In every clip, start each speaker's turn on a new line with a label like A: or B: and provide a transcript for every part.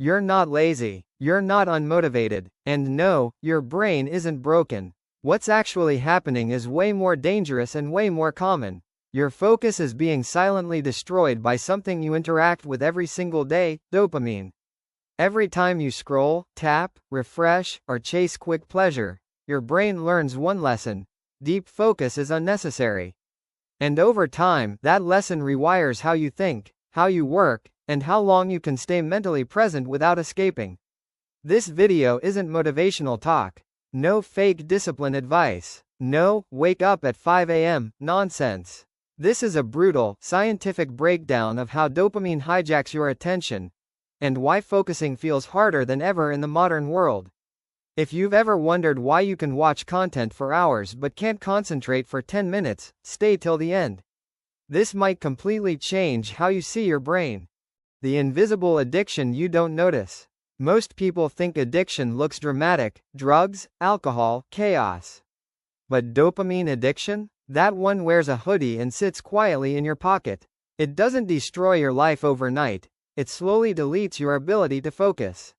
A: You're not lazy, you're not unmotivated, and no, your brain isn't broken. What's actually happening is way more dangerous and way more common. Your focus is being silently destroyed by something you interact with every single day, dopamine. Every time you scroll, tap, refresh, or chase quick pleasure, your brain learns one lesson: deep focus is unnecessary. And over time, that lesson rewires how you think, how you work, and how long you can stay mentally present without escaping. This video isn't motivational talk. No fake discipline advice. No, wake up at 5 a.m. nonsense. This is a brutal, scientific breakdown of how dopamine hijacks your attention, and why focusing feels harder than ever in the modern world. If you've ever wondered why you can watch content for hours but can't concentrate for 10 minutes, stay till the end. This might completely change how you see your brain. The invisible addiction you don't notice. Most people think addiction looks dramatic: drugs, alcohol, chaos. But dopamine addiction? That one wears a hoodie and sits quietly in your pocket. It doesn't destroy your life overnight. It slowly deletes your ability to focus.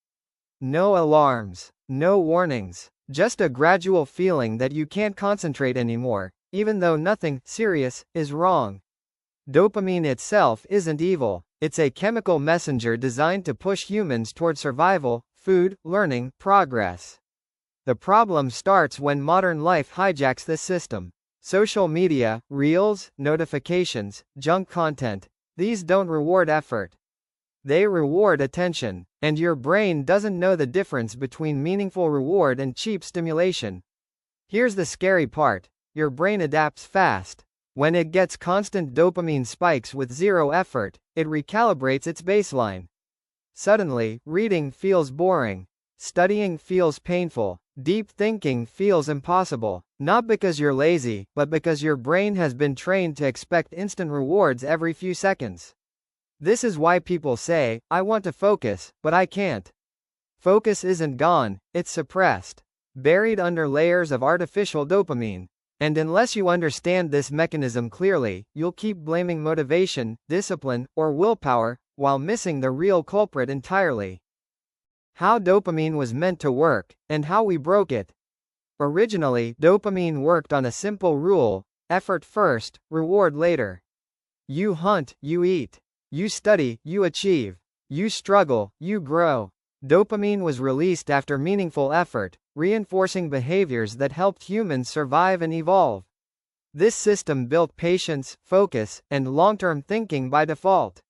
A: No alarms, no warnings, just a gradual feeling that you can't concentrate anymore, even though nothing serious is wrong. Dopamine itself isn't evil. It's a chemical messenger designed to push humans toward survival, food, learning, progress. The problem starts when modern life hijacks this system. Social media, reels, notifications, junk content, these don't reward effort. They reward attention, and your brain doesn't know the difference between meaningful reward and cheap stimulation. Here's the scary part: your brain adapts fast. When it gets constant dopamine spikes with zero effort, it recalibrates its baseline. Suddenly, reading feels boring. Studying feels painful. Deep thinking feels impossible. Not because you're lazy, but because your brain has been trained to expect instant rewards every few seconds. This is why people say, "I want to focus, but I can't." Focus isn't gone, it's suppressed, buried under layers of artificial dopamine. And unless you understand this mechanism clearly, you'll keep blaming motivation, discipline, or willpower, while missing the real culprit entirely. How dopamine was meant to work, and how we broke it. Originally, dopamine worked on a simple rule: effort first, reward later. You hunt, you eat. You study, you achieve. You struggle, you grow. Dopamine was released after meaningful effort, reinforcing behaviors that helped humans survive and evolve. This system built patience, focus, and long-term thinking by default.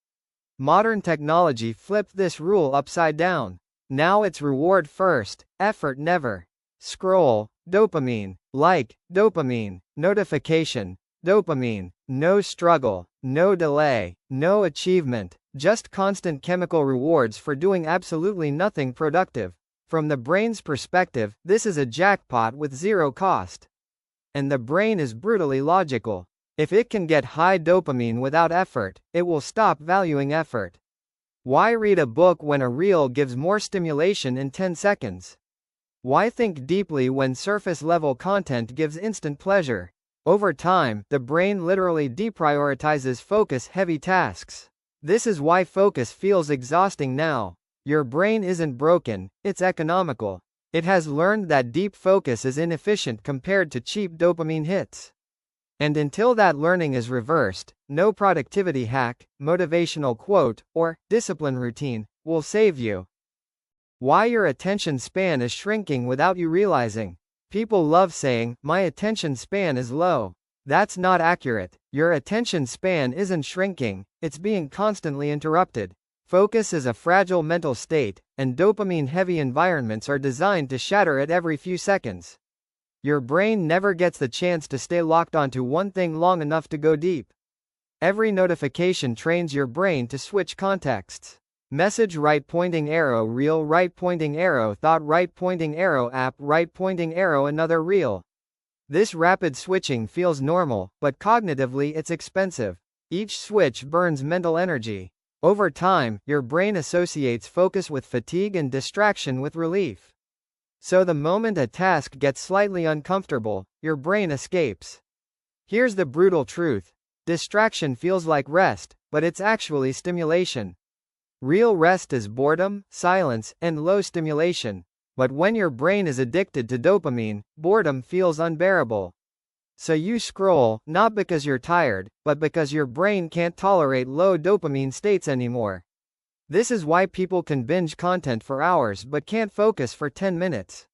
A: Modern technology flipped this rule upside down. Now it's reward first, effort never. Scroll, dopamine. Like, dopamine. Notification, dopamine. No struggle, no delay, no achievement, just constant chemical rewards for doing absolutely nothing productive. From the brain's perspective, this is a jackpot with zero cost. And the brain is brutally logical. If it can get high dopamine without effort, it will stop valuing effort. Why read a book when a reel gives more stimulation in 10 seconds? Why think deeply when surface-level content gives instant pleasure? Over time, the brain literally deprioritizes focus-heavy tasks. This is why focus feels exhausting now. Your brain isn't broken, it's economical. It has learned that deep focus is inefficient compared to cheap dopamine hits. And until that learning is reversed, no productivity hack, motivational quote, or discipline routine will save you. Why your attention span is shrinking without you realizing. People love saying, "My attention span is low." That's not accurate. Your attention span isn't shrinking, it's being constantly interrupted. Focus is a fragile mental state, and dopamine-heavy environments are designed to shatter it every few seconds. Your brain never gets the chance to stay locked onto one thing long enough to go deep. Every notification trains your brain to switch contexts. Message right pointing arrow, reel right pointing arrow, thought right pointing arrow, app right pointing arrow, another reel. This rapid switching feels normal, but cognitively it's expensive. Each switch burns mental energy. Over time, your brain associates focus with fatigue and distraction with relief. So the moment a task gets slightly uncomfortable, your brain escapes. Here's the brutal truth: distraction feels like rest, but it's actually stimulation. Real rest is boredom, silence, and low stimulation. But when your brain is addicted to dopamine, boredom feels unbearable. So you scroll, not because you're tired, but because your brain can't tolerate low dopamine states anymore. This is why people can binge content for hours but can't focus for 10 minutes.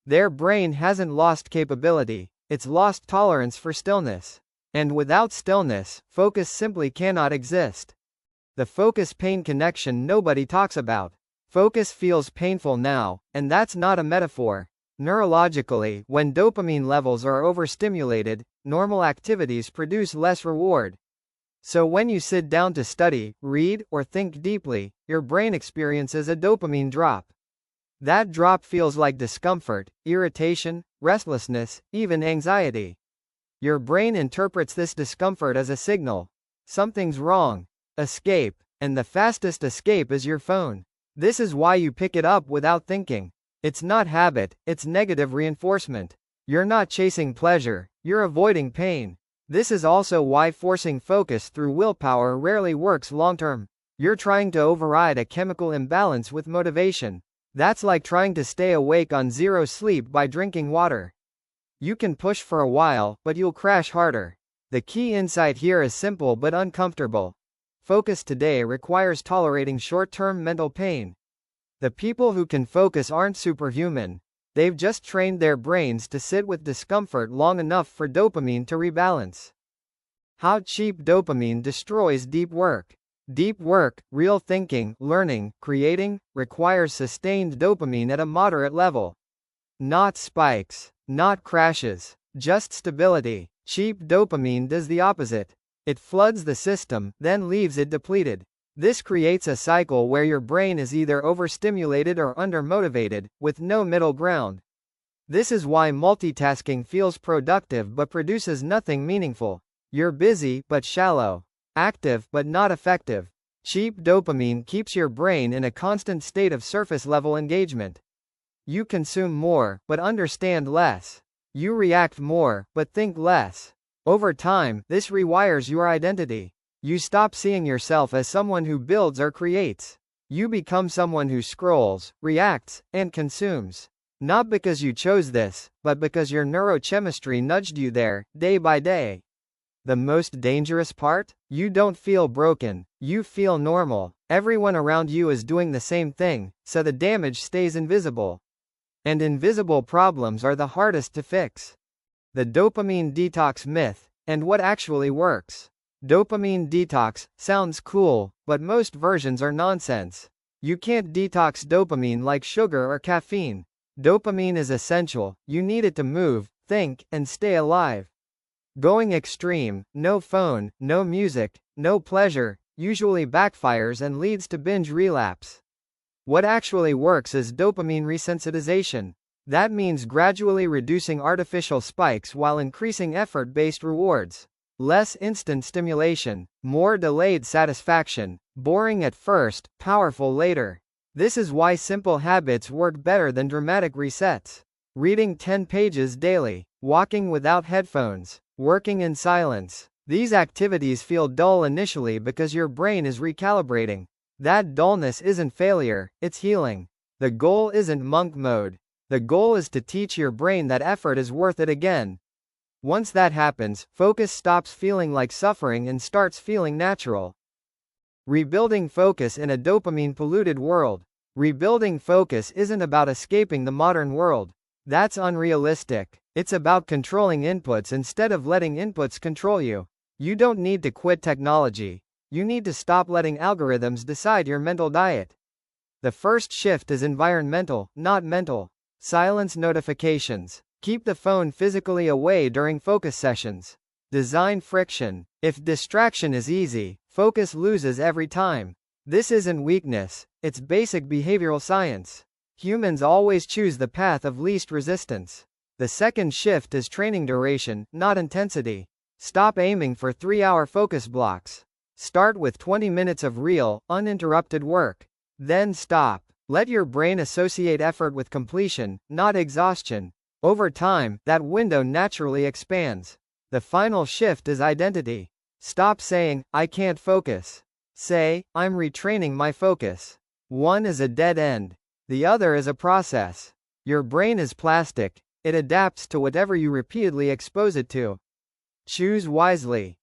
A: Their brain hasn't lost capability, it's lost tolerance for stillness. And without stillness, focus simply cannot exist. The focus-pain connection nobody talks about. Focus feels painful now, and that's not a metaphor. Neurologically, when dopamine levels are overstimulated, normal activities produce less reward. So when you sit down to study, read, or think deeply, your brain experiences a dopamine drop. That drop feels like discomfort, irritation, restlessness, even anxiety. Your brain interprets this discomfort as a signal. Something's wrong. Escape. And the fastest escape is your phone. This is why you pick it up without thinking. It's not habit, it's negative reinforcement. You're not chasing pleasure, you're avoiding pain. This is also why forcing focus through willpower rarely works long-term. You're trying to override a chemical imbalance with motivation. That's like trying to stay awake on zero sleep by drinking water. You can push for a while, but you'll crash harder. The key insight here is simple but uncomfortable. Focus today requires tolerating short-term mental pain. The people who can focus aren't superhuman. They've just trained their brains to sit with discomfort long enough for dopamine to rebalance. How cheap dopamine destroys deep work. Deep work, real thinking, learning, creating, requires sustained dopamine at a moderate level. Not spikes, not crashes, just stability. Cheap dopamine does the opposite. It floods the system, then leaves it depleted. This creates a cycle where your brain is either overstimulated or undermotivated, with no middle ground. This is why multitasking feels productive but produces nothing meaningful. You're busy, but shallow. Active, but not effective. Cheap dopamine keeps your brain in a constant state of surface-level engagement. You consume more, but understand less. You react more, but think less. Over time, this rewires your identity. You stop seeing yourself as someone who builds or creates. You become someone who scrolls, reacts, and consumes. Not because you chose this, but because your neurochemistry nudged you there, day by day. The most dangerous part? You don't feel broken, you feel normal. Everyone around you is doing the same thing, so the damage stays invisible. And invisible problems are the hardest to fix. The dopamine detox myth, and what actually works. Dopamine detox sounds cool, but most versions are nonsense. You can't detox dopamine like sugar or caffeine. Dopamine is essential, you need it to move, think, and stay alive. Going extreme, no phone, no music, no pleasure, usually backfires and leads to binge relapse. What actually works is dopamine resensitization. That means gradually reducing artificial spikes while increasing effort-based rewards. Less instant stimulation, more delayed satisfaction, boring at first, powerful later. This is why simple habits work better than dramatic resets. Reading 10 pages daily, walking without headphones, working in silence. These activities feel dull initially because your brain is recalibrating. That dullness isn't failure, it's healing. The goal isn't monk mode. The goal is to teach your brain that effort is worth it again. Once that happens, focus stops feeling like suffering and starts feeling natural. Rebuilding focus in a dopamine-polluted world. Rebuilding focus isn't about escaping the modern world. That's unrealistic. It's about controlling inputs instead of letting inputs control you. You don't need to quit technology. You need to stop letting algorithms decide your mental diet. The first shift is environmental, not mental. Silence notifications. Keep the phone physically away during focus sessions. Design friction. If distraction is easy, focus loses every time. This isn't weakness, it's basic behavioral science. Humans always choose the path of least resistance. The second shift is training duration, not intensity. Stop aiming for 3-hour focus blocks. Start with 20 minutes of real, uninterrupted work. Then stop. Let your brain associate effort with completion, not exhaustion. Over time, that window naturally expands. The final shift is identity. Stop saying, "I can't focus." Say, I'm retraining my focus. One is a dead end. The other is a process. Your brain is plastic. It adapts to whatever you repeatedly expose it to. Choose wisely.